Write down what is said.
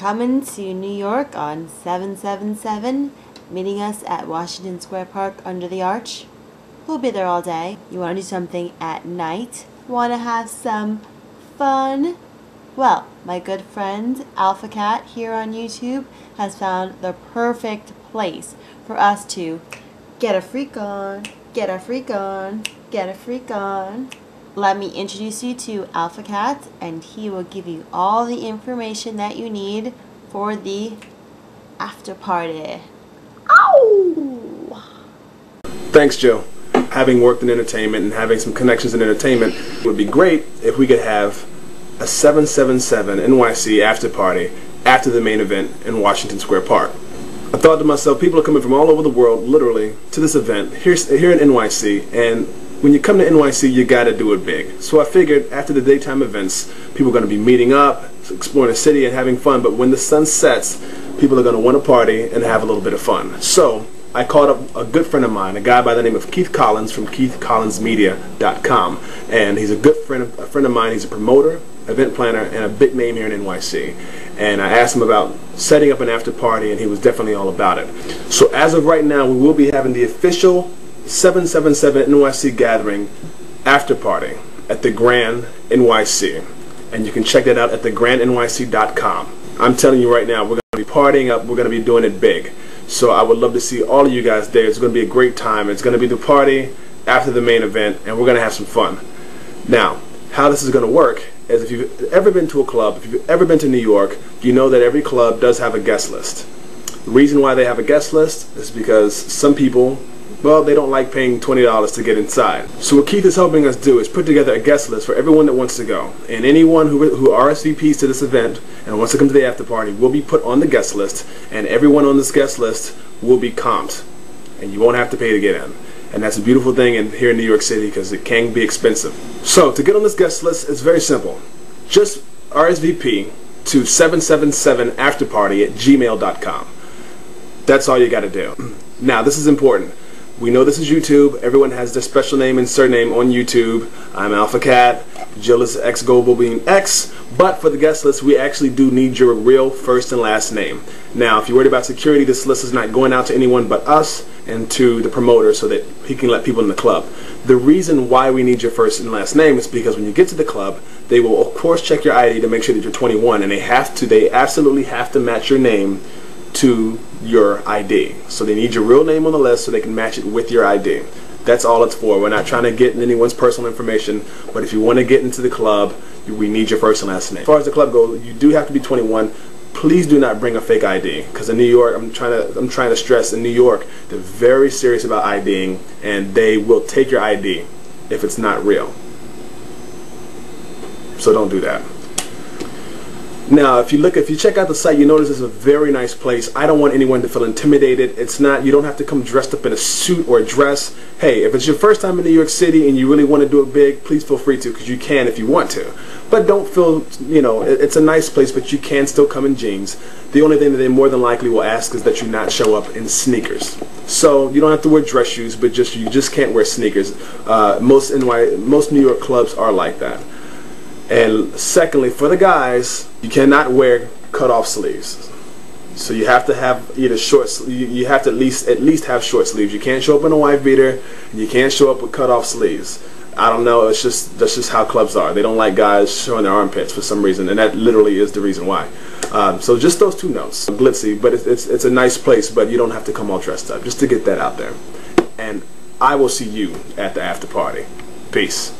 coming to New York on 7/7/7, meeting us at Washington Square Park under the arch. We'll be there all day. You want to do something at night? Want to have some fun? Well, my good friend Alphacat here on YouTube has found the perfect place for us to get a freak on, get a freak on, get a freak on. Let me introduce you to Alphacat, and he will give you all the information that you need for the after party. Ow! Thanks, Joe. Having worked in entertainment and having some connections in entertainment, it would be great if we could have a 7/7/7 NYC After Party after the main event in Washington Square Park. I thought to myself, people are coming from all over the world, literally, to this event here in NYC, and when you come to NYC, you gotta do it big. So I figured after the daytime events, people are gonna be meeting up, exploring the city and having fun, but when the sun sets, people are gonna want to party and have a little bit of fun. So I called up a good friend of mine, a guy by the name of Keith Collins from keithcollinsmedia.com, and he's a good friend of mine. He's a promoter, event planner, and a big name here in NYC. And I asked him about setting up an after party, and he was definitely all about it. So as of right now, we will be having the official 7/7/7 NYC gathering after party at the Grand NYC, and you can check that out at thegrandnyc.com. I'm telling you right now, we're going to be partying up, we're going to be doing it big. So I would love to see all of you guys there. It's going to be a great time. It's going to be the party after the main event, and we're going to have some fun. Now, how this is going to work is, if you've ever been to a club, if you've ever been to New York, you know that every club does have a guest list. The reason why they have a guest list is because some people, well, they don't like paying $20 to get inside. So what Keith is helping us do is put together a guest list for everyone that wants to go. And anyone who RSVPs to this event and wants to come to the after party will be put on the guest list, and everyone on this guest list will be comped. And you won't have to pay to get in. And that's a beautiful thing here in New York City, because it can be expensive. So to get on this guest list, it's very simple. Just RSVP to 7/7/7afterparty@gmail.com. That's all you got to do. Now, this is important. We know this is YouTube. Everyone has their special name and surname on YouTube. I'm Alphacat. Jill is xgobobeanx. But for the guest list, we actually do need your real first and last name. Now, if you're worried about security, this list is not going out to anyone but us and to the promoter, so that he can let people in the club. The reason why we need your first and last name is because when you get to the club, they will of course check your ID to make sure that you're 21, and they absolutely have to match your name to your ID. So they need your real name on the list so they can match it with your ID. That's all it's for. We're not trying to get anyone's personal information, but if you want to get into the club, we need your first and last name. As far as the club goes, you do have to be 21. Please do not bring a fake ID, because in New York, I'm trying to stress, in New York, they're very serious about IDing, and they will take your ID if it's not real. So don't do that. Now, if you check out the site, you notice it's a very nice place. I don't want anyone to feel intimidated. It's not, you don't have to come dressed up in a suit or a dress. Hey, if it's your first time in New York City and you really want to do it big, please feel free to, because you can if you want to. But don't feel, it's a nice place, but you can still come in jeans. The only thing that they more than likely will ask is that you not show up in sneakers. So you don't have to wear dress shoes, but you just can't wear sneakers. Most New York clubs are like that. And secondly, for the guys, you cannot wear cut-off sleeves. So you have to have either you have to at least have short sleeves. You can't show up in a wife beater, and you can't show up with cut-off sleeves. I don't know, that's just how clubs are. They don't like guys showing their armpits for some reason, and that literally is the reason why. So just those two notes. Glitzy, but it's a nice place, but you don't have to come all dressed up, just to get that out there. And I will see you at the after party. Peace.